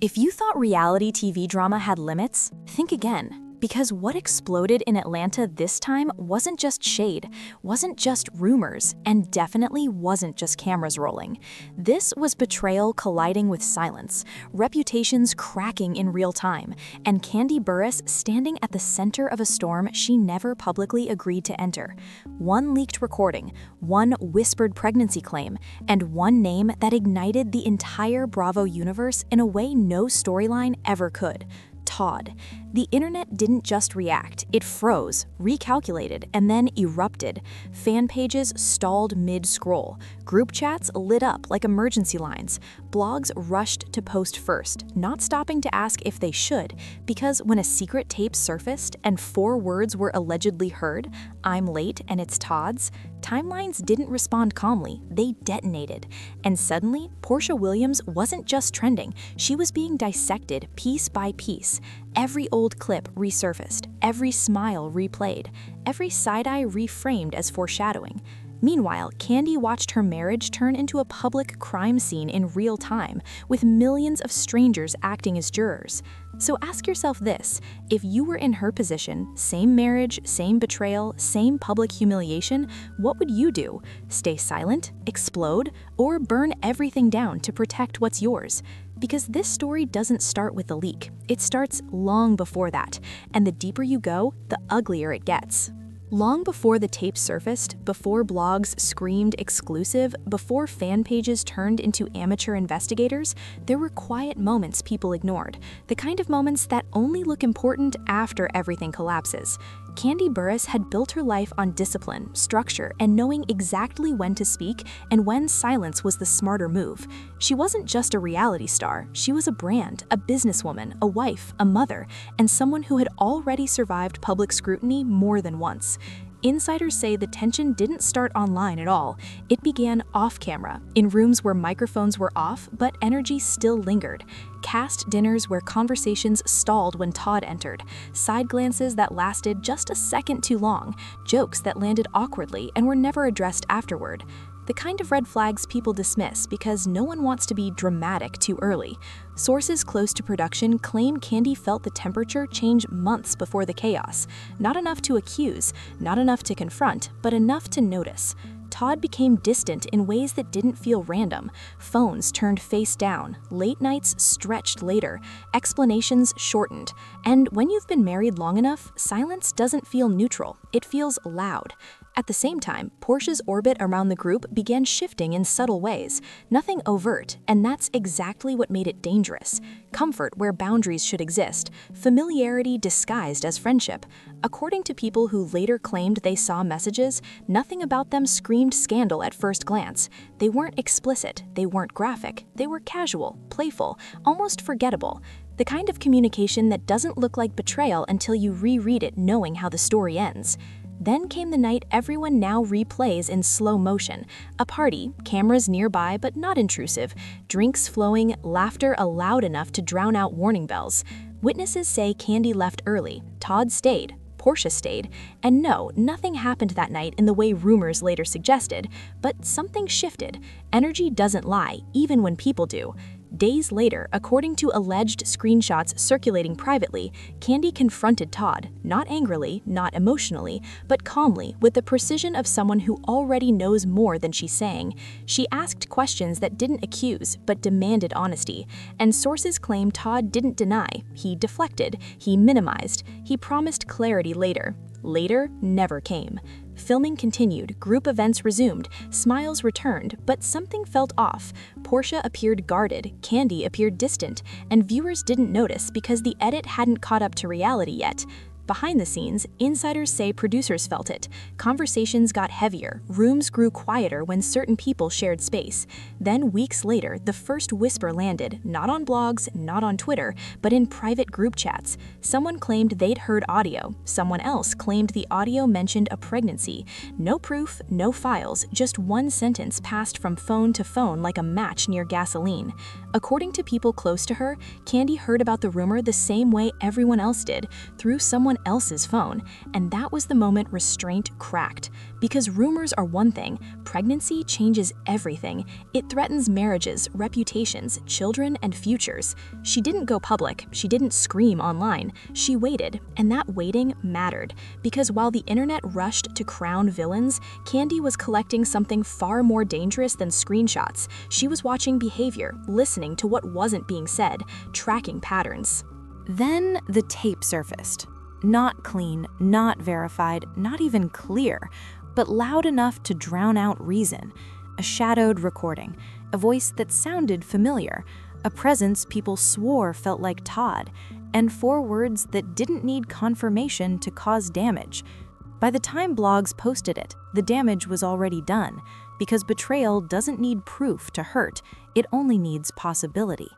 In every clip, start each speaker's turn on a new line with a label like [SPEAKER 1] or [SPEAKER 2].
[SPEAKER 1] If you thought reality TV drama had limits, think again. Because what exploded in Atlanta this time wasn't just shade, wasn't just rumors, and definitely wasn't just cameras rolling. This was betrayal colliding with silence, reputations cracking in real time, and Kandi Burruss standing at the center of a storm she never publicly agreed to enter. One leaked recording, one whispered pregnancy claim, and one name that ignited the entire Bravo universe in a way no storyline ever could. Todd. The internet didn't just react, it froze, recalculated, and then erupted. Fan pages stalled mid-scroll. Group chats lit up like emergency lines. Blogs rushed to post first, not stopping to ask if they should, because when a secret tape surfaced and 4 words were allegedly heard, "I'm late and it's Todd's," timelines didn't respond calmly, they detonated. And suddenly, Porsha Williams wasn't just trending, she was being dissected piece by piece. Every old clip resurfaced, every smile replayed, every side-eye reframed as foreshadowing. Meanwhile, Kandi watched her marriage turn into a public crime scene in real time, with millions of strangers acting as jurors. So ask yourself this, if you were in her position, same marriage, same betrayal, same public humiliation, what would you do? Stay silent, explode, or burn everything down to protect what's yours? Because this story doesn't start with the leak, it starts long before that, and the deeper you go, the uglier it gets. Long before the tape surfaced, before blogs screamed exclusive, before fan pages turned into amateur investigators, there were quiet moments people ignored, the kind of moments that only look important after everything collapses. Kandi Burruss had built her life on discipline, structure, and knowing exactly when to speak and when silence was the smarter move. She wasn't just a reality star, she was a brand, a businesswoman, a wife, a mother, and someone who had already survived public scrutiny more than once. Insiders say the tension didn't start online at all. It began off-camera, in rooms where microphones were off, but energy still lingered. Cast dinners where conversations stalled when Todd entered, side glances that lasted just a second too long, jokes that landed awkwardly and were never addressed afterward. The kind of red flags people dismiss because no one wants to be dramatic too early. Sources close to production claim Kandi felt the temperature change months before the chaos. Not enough to accuse, not enough to confront, but enough to notice. Todd became distant in ways that didn't feel random. Phones turned face down, late nights stretched later, explanations shortened. And when you've been married long enough, silence doesn't feel neutral, it feels loud. At the same time, Porsha's orbit around the group began shifting in subtle ways. Nothing overt, and that's exactly what made it dangerous. Comfort where boundaries should exist, familiarity disguised as friendship. According to people who later claimed they saw messages, nothing about them screamed scandal at first glance. They weren't explicit, they weren't graphic, they were casual, playful, almost forgettable. The kind of communication that doesn't look like betrayal until you reread it knowing how the story ends. Then came the night everyone now replays in slow motion. A party, cameras nearby but not intrusive, drinks flowing, laughter loud enough to drown out warning bells. Witnesses say Kandi left early, Todd stayed, Porsha stayed, and no, nothing happened that night in the way rumors later suggested, but something shifted. Energy doesn't lie, even when people do. Days later, according to alleged screenshots circulating privately, Kandi confronted Todd, not angrily, not emotionally, but calmly, with the precision of someone who already knows more than she's saying. She asked questions that didn't accuse, but demanded honesty. And sources claim Todd didn't deny, he deflected, he minimized, he promised clarity later. Later never came. Filming continued, group events resumed, smiles returned, but something felt off. Porsha appeared guarded, Kandi appeared distant, and viewers didn't notice because the edit hadn't caught up to reality yet. Behind the scenes, insiders say producers felt it. Conversations got heavier, rooms grew quieter when certain people shared space. Then weeks later, the first whisper landed, not on blogs, not on Twitter, but in private group chats. Someone claimed they'd heard audio. Someone else claimed the audio mentioned a pregnancy. No proof, no files, just one sentence passed from phone to phone like a match near gasoline. According to people close to her, Kandi heard about the rumor the same way everyone else did, through someone someone else's phone, and that was the moment restraint cracked. Because rumors are one thing, pregnancy changes everything. It threatens marriages, reputations, children, and futures. She didn't go public, she didn't scream online, she waited, and that waiting mattered. Because while the internet rushed to crown villains, Kandi was collecting something far more dangerous than screenshots. She was watching behavior, listening to what wasn't being said, tracking patterns.
[SPEAKER 2] Then the tape surfaced. Not clean, not verified, not even clear, but loud enough to drown out reason. A shadowed recording, a voice that sounded familiar, a presence people swore felt like Todd, and 4 words that didn't need confirmation to cause damage. By the time blogs posted it, the damage was already done, because betrayal doesn't need proof to hurt, it only needs possibility.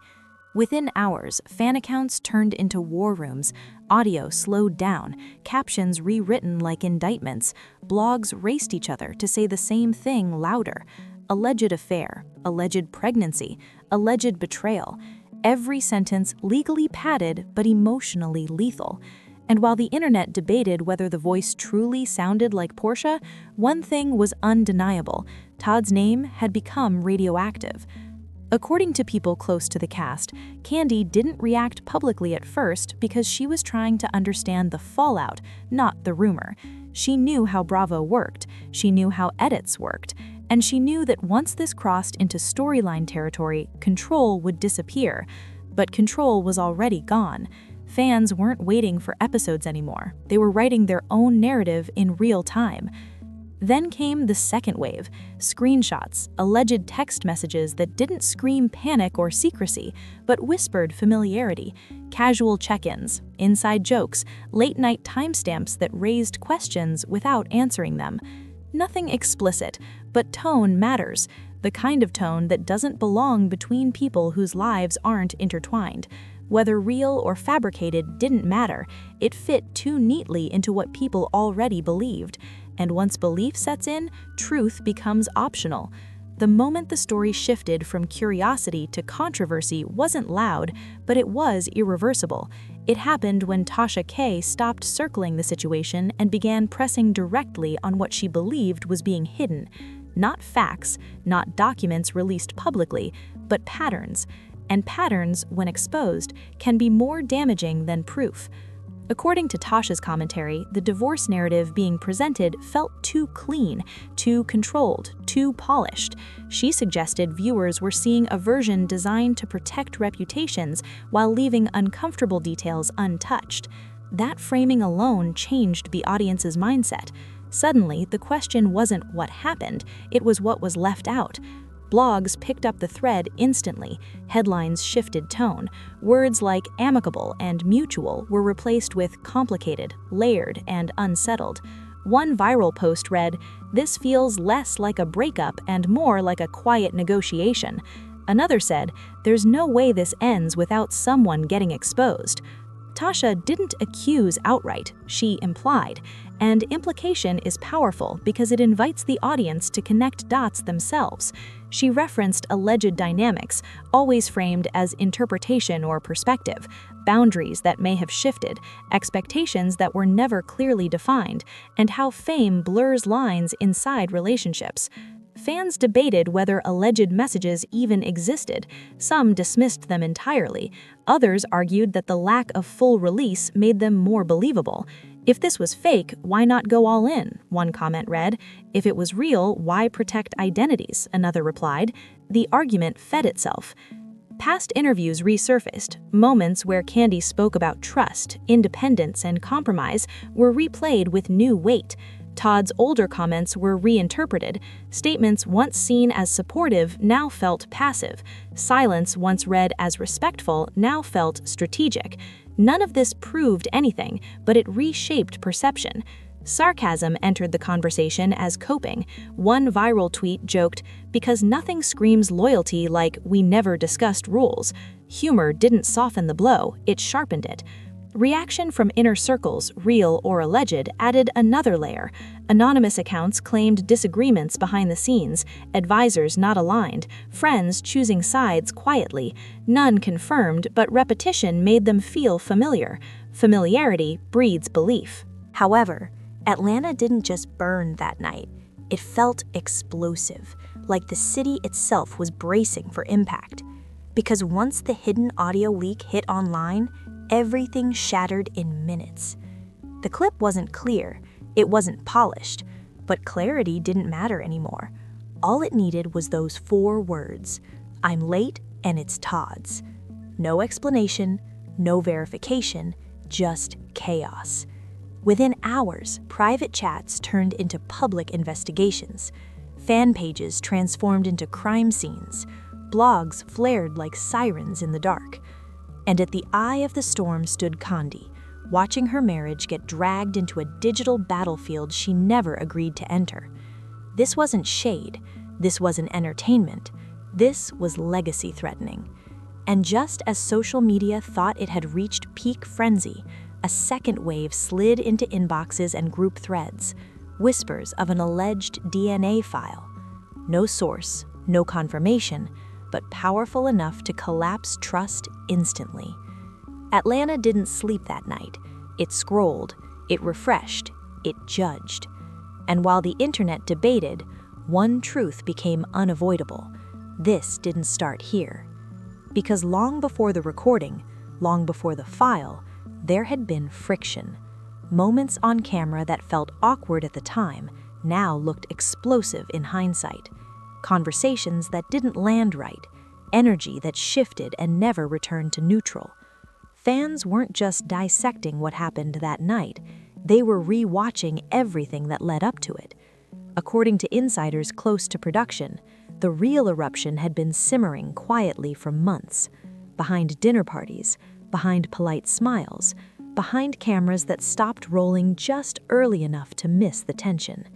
[SPEAKER 2] Within hours, fan accounts turned into war rooms, audio slowed down, captions rewritten like indictments, blogs raced each other to say the same thing louder. Alleged affair, alleged pregnancy, alleged betrayal. Every sentence legally padded but emotionally lethal. And while the internet debated whether the voice truly sounded like Porsha, one thing was undeniable: Todd's name had become radioactive. According to people close to the cast, Kandi didn't react publicly at first because she was trying to understand the fallout, not the rumor. She knew how Bravo worked, she knew how edits worked, and she knew that once this crossed into storyline territory, control would disappear. But control was already gone. Fans weren't waiting for episodes anymore. They were writing their own narrative in real time. Then came the second wave: screenshots, alleged text messages that didn't scream panic or secrecy, but whispered familiarity, casual check-ins, inside jokes, late-night timestamps that raised questions without answering them. Nothing explicit, but tone matters, the kind of tone that doesn't belong between people whose lives aren't intertwined. Whether real or fabricated didn't matter, it fit too neatly into what people already believed. And once belief sets in, truth becomes optional. The moment the story shifted from curiosity to controversy wasn't loud, but it was irreversible. It happened when Tasha K stopped circling the situation and began pressing directly on what she believed was being hidden. Not facts, not documents released publicly, but patterns. And patterns, when exposed, can be more damaging than proof. According to Tasha's commentary, the divorce narrative being presented felt too clean, too controlled, too polished. She suggested viewers were seeing a version designed to protect reputations while leaving uncomfortable details untouched. That framing alone changed the audience's mindset. Suddenly, the question wasn't what happened, it was what was left out. Blogs picked up the thread instantly. Headlines shifted tone. Words like amicable and mutual were replaced with complicated, layered, and unsettled. One viral post read, "This feels less like a breakup and more like a quiet negotiation." Another said, "There's no way this ends without someone getting exposed." Tasha didn't accuse outright, she implied. And implication is powerful because it invites the audience to connect dots themselves. She referenced alleged dynamics, always framed as interpretation or perspective, boundaries that may have shifted, expectations that were never clearly defined, and how fame blurs lines inside relationships. Fans debated whether alleged messages even existed. Some dismissed them entirely. Others argued that the lack of full release made them more believable. "If this was fake, why not go all in?" one comment read. "If it was real, why protect identities?" another replied. The argument fed itself. Past interviews resurfaced. Moments where Kandi spoke about trust, independence, and compromise were replayed with new weight. Todd's older comments were reinterpreted. Statements once seen as supportive now felt passive. Silence once read as respectful now felt strategic. None of this proved anything, but it reshaped perception. Sarcasm entered the conversation as coping. One viral tweet joked, "Because nothing screams loyalty like 'we never discussed rules.'" Humor didn't soften the blow, it sharpened it. Reaction from inner circles, real or alleged, added another layer. Anonymous accounts claimed disagreements behind the scenes, advisors not aligned, friends choosing sides quietly. None confirmed, but repetition made them feel familiar. Familiarity breeds belief.
[SPEAKER 1] However, Atlanta didn't just burn that night. It felt explosive, like the city itself was bracing for impact. Because once the hidden audio leak hit online, everything shattered in minutes. The clip wasn't clear, it wasn't polished, but clarity didn't matter anymore. All it needed was those 4 words: "I'm late and it's Todd's." No explanation, no verification, just chaos. Within hours, private chats turned into public investigations. Fan pages transformed into crime scenes. Blogs flared like sirens in the dark. And at the eye of the storm stood Kandi, watching her marriage get dragged into a digital battlefield she never agreed to enter. This wasn't shade. This wasn't entertainment. This was legacy threatening. And just as social media thought it had reached peak frenzy, a second wave slid into inboxes and group threads, whispers of an alleged DNA file. No source, no confirmation, but powerful enough to collapse trust instantly. Atlanta didn't sleep that night. It scrolled, it refreshed, it judged. And while the internet debated, one truth became unavoidable. This didn't start here. Because long before the recording, long before the file, there had been friction. Moments on camera that felt awkward at the time now looked explosive in hindsight. Conversations that didn't land right, energy that shifted and never returned to neutral. Fans weren't just dissecting what happened that night, they were re-watching everything that led up to it. According to insiders close to production, the real eruption had been simmering quietly for months, behind dinner parties, behind polite smiles, behind cameras that stopped rolling just early enough to miss the tension.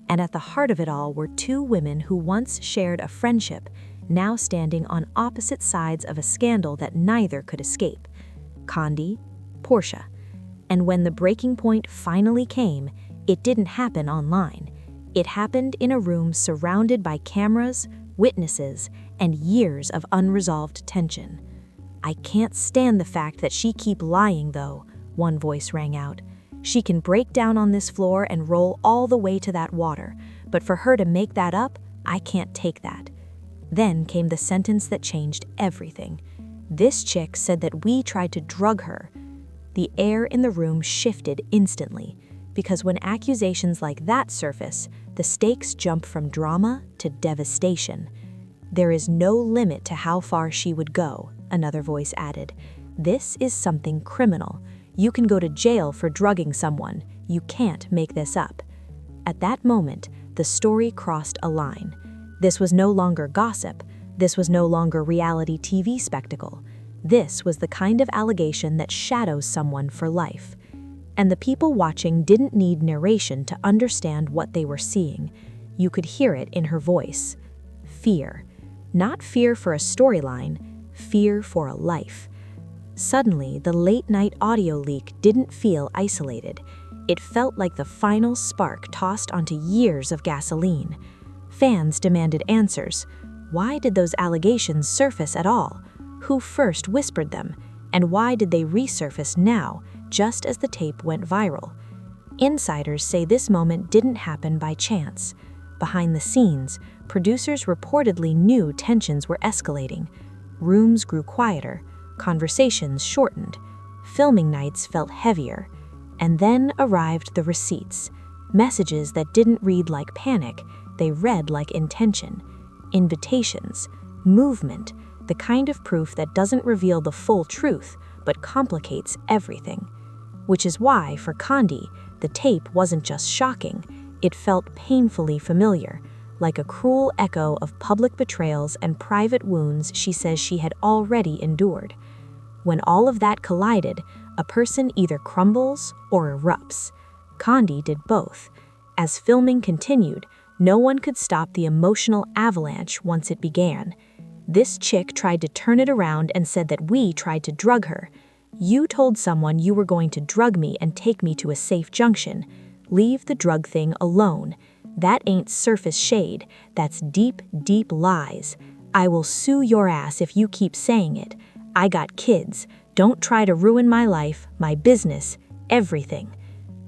[SPEAKER 1] And at the heart of it all were 2 women who once shared a friendship, now standing on opposite sides of a scandal that neither could escape. Kandi, Porsha. And when the breaking point finally came, it didn't happen online. It happened in a room surrounded by cameras, witnesses, and years of unresolved tension. "I can't stand the fact that she keep lying, though," one voice rang out. "She can break down on this floor and roll all the way to that water, but for her to make that up, I can't take that." Then came the sentence that changed everything. "This chick said that we tried to drug her." The air in the room shifted instantly, because when accusations like that surface, the stakes jump from drama to devastation. "There is no limit to how far she would go," another voice added. "This is something criminal. You can go to jail for drugging someone. You can't make this up." At that moment, the story crossed a line. This was no longer gossip. This was no longer reality TV spectacle. This was the kind of allegation that shadows someone for life. And the people watching didn't need narration to understand what they were seeing. You could hear it in her voice. Fear. Not fear for a storyline, fear for a life. Suddenly, the late-night audio leak didn't feel isolated. It felt like the final spark tossed onto years of gasoline. Fans demanded answers. Why did those allegations surface at all? Who first whispered them? And why did they resurface now, just as the tape went viral? Insiders say this moment didn't happen by chance. Behind the scenes, producers reportedly knew tensions were escalating. Rooms grew quieter, conversations shortened, filming nights felt heavier. And then arrived the receipts. Messages that didn't read like panic, they read like intention. Invitations, movement, the kind of proof that doesn't reveal the full truth, but complicates everything. Which is why, for Kandi, the tape wasn't just shocking, it felt painfully familiar, like a cruel echo of public betrayals and private wounds she says she had already endured. When all of that collided, a person either crumbles or erupts. Kandi did both. As filming continued, no one could stop the emotional avalanche once it began. This chick tried to turn it around and said that we tried to drug her. You told someone you were going to drug me and take me to a safe junction. Leave the drug thing alone. That ain't surface shade. That's deep, deep lies. I will sue your ass if you keep saying it. I got kids.
[SPEAKER 3] Don't try to ruin my life, my business, everything."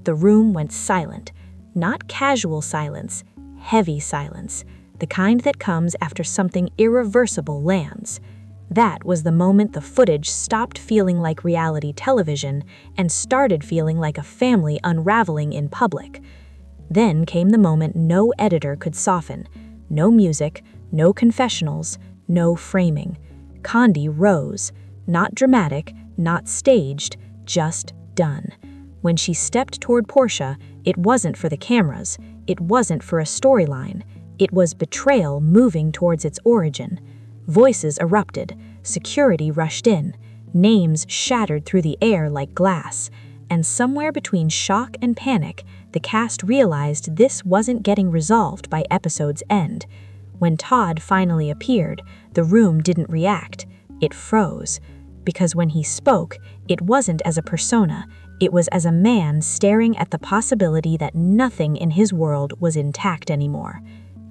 [SPEAKER 3] The room went silent. Not casual silence, heavy silence, the kind that comes after something irreversible lands. That was the moment the footage stopped feeling like reality television and started feeling like a family unraveling in public. Then came the moment no editor could soften. No music, no confessionals, no framing. Kandi rose. Not dramatic, not staged, just done. When she stepped toward Porsha, it wasn't for the cameras, it wasn't for a storyline. It was betrayal moving towards its origin. Voices erupted, security rushed in, names shattered through the air like glass. And somewhere between shock and panic, the cast realized this wasn't getting resolved by episode's end. When Todd finally appeared, the room didn't react. It froze. Because when he spoke, it wasn't as a persona, it was as a man staring at the possibility that nothing in his world was intact anymore.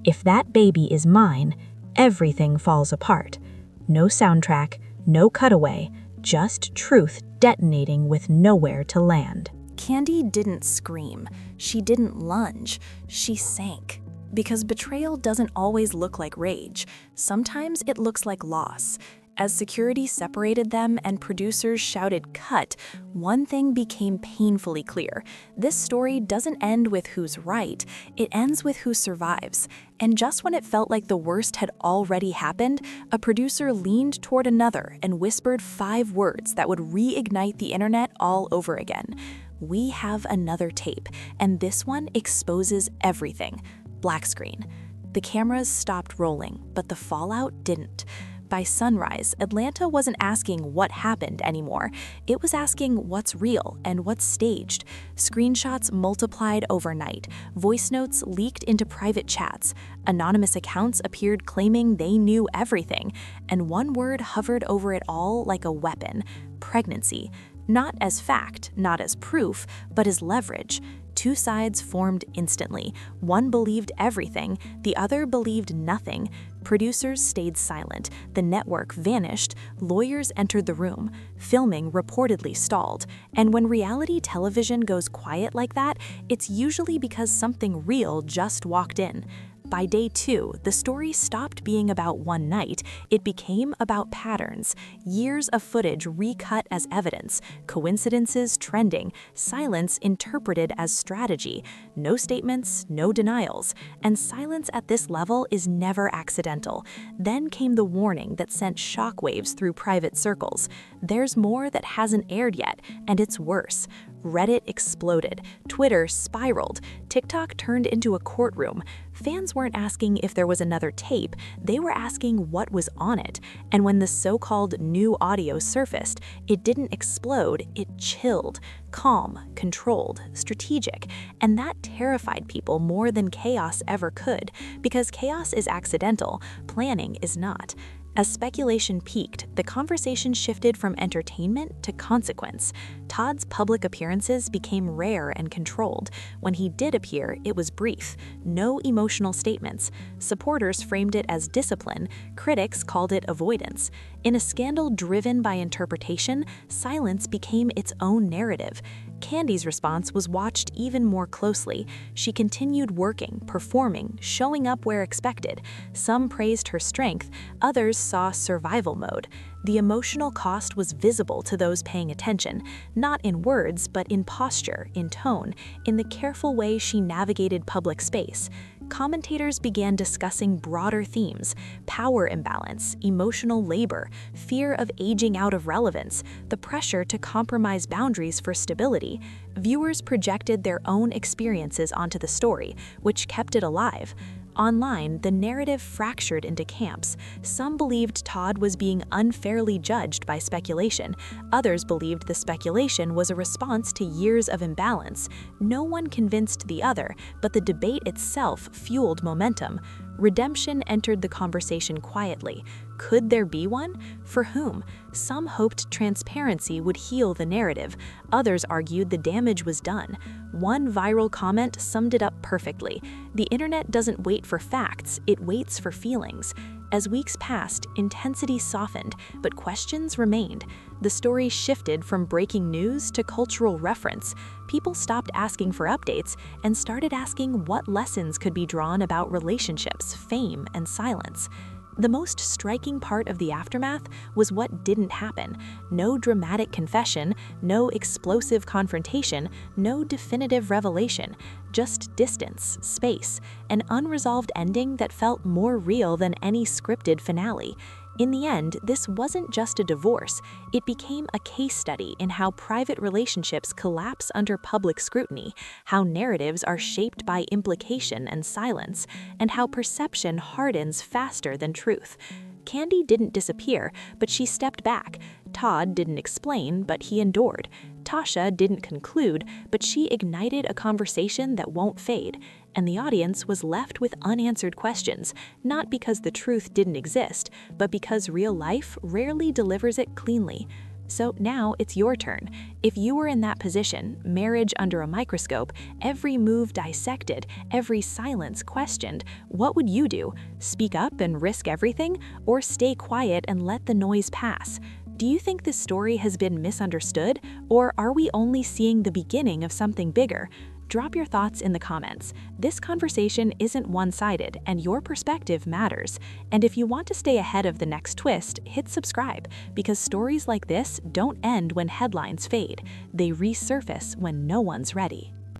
[SPEAKER 3] If that baby is mine, everything falls apart. No soundtrack, no cutaway, just truth detonating with nowhere to land.
[SPEAKER 1] Kandi didn't scream. She didn't lunge. She sank. Because betrayal doesn't always look like rage. Sometimes it looks like loss. As security separated them and producers shouted "cut," one thing became painfully clear. This story doesn't end with who's right, it ends with who survives. And just when it felt like the worst had already happened, a producer leaned toward another and whispered 5 words that would reignite the internet all over again. "We have another tape, and this one exposes everything." Black screen. The cameras stopped rolling, but the fallout didn't. By sunrise, Atlanta wasn't asking what happened anymore. It was asking what's real and what's staged. Screenshots multiplied overnight. Voice notes leaked into private chats. Anonymous accounts appeared claiming they knew everything. And one word hovered over it all like a weapon: pregnancy. Not as fact, not as proof, but as leverage. 2 sides formed instantly. One believed everything, the other believed nothing. Producers stayed silent, the network vanished, lawyers entered the room, filming reportedly stalled. And when reality television goes quiet like that, it's usually because something real just walked in. By day 2, the story stopped being about one night. It became about patterns. Years of footage recut as evidence, coincidences trending, silence interpreted as strategy. No statements, no denials. And silence at this level is never accidental. Then came the warning that sent shockwaves through private circles. There's more that hasn't aired yet, and it's worse. Reddit exploded, Twitter spiraled, TikTok turned into a courtroom. Fans weren't asking if there was another tape, they were asking what was on it. And when the so-called new audio surfaced, it didn't explode, it chilled. Calm, controlled, strategic. And that terrified people more than chaos ever could, because chaos is accidental, planning is not. As speculation peaked, the conversation shifted from entertainment to consequence. Todd's public appearances became rare and controlled. When he did appear, it was brief. No emotional statements. Supporters framed it as discipline. Critics called it avoidance. In a scandal driven by interpretation, silence became its own narrative. Kandi's response was watched even more closely. She continued working, performing, showing up where expected. Some praised her strength, others saw survival mode. The emotional cost was visible to those paying attention, not in words, but in posture, in tone, in the careful way she navigated public space. Commentators began discussing broader themes: power imbalance, emotional labor, fear of aging out of relevance, the pressure to compromise boundaries for stability. Viewers projected their own experiences onto the story, which kept it alive. Online, the narrative fractured into camps. Some believed Todd was being unfairly judged by speculation. Others believed the speculation was a response to years of imbalance. No one convinced the other, but the debate itself fueled momentum. Redemption entered the conversation quietly. Could there be one? For whom? Some hoped transparency would heal the narrative. Others argued the damage was done. One viral comment summed it up perfectly. The internet doesn't wait for facts, it waits for feelings.
[SPEAKER 2] As weeks passed, intensity softened, but questions remained. The story shifted from breaking news to cultural reference. People stopped asking for updates and started asking what lessons could be drawn about relationships, fame, and silence. The most striking part of the aftermath was what didn't happen. No dramatic confession, no explosive confrontation, no definitive revelation. Just distance, space, an unresolved ending that felt more real than any scripted finale. In the end, this wasn't just a divorce. It became a case study in how private relationships collapse under public scrutiny, how narratives are shaped by implication and silence, and how perception hardens faster than truth. Kandi didn't disappear, but she stepped back. Todd didn't explain, but he endured. Tasha didn't conclude, but she ignited a conversation that won't fade. And the audience was left with unanswered questions, not because the truth didn't exist, but because real life rarely delivers it cleanly. So now it's your turn. If you were in that position, marriage under a microscope, every move dissected, every silence questioned, what would you do? Speak up and risk everything, or stay quiet and let the noise pass? Do you think this story has been misunderstood, or are we only seeing the beginning of something bigger? Drop your thoughts in the comments. This conversation isn't one-sided, and your perspective matters. And if you want to stay ahead of the next twist, hit subscribe, because stories like this don't end when headlines fade. They resurface when no one's ready.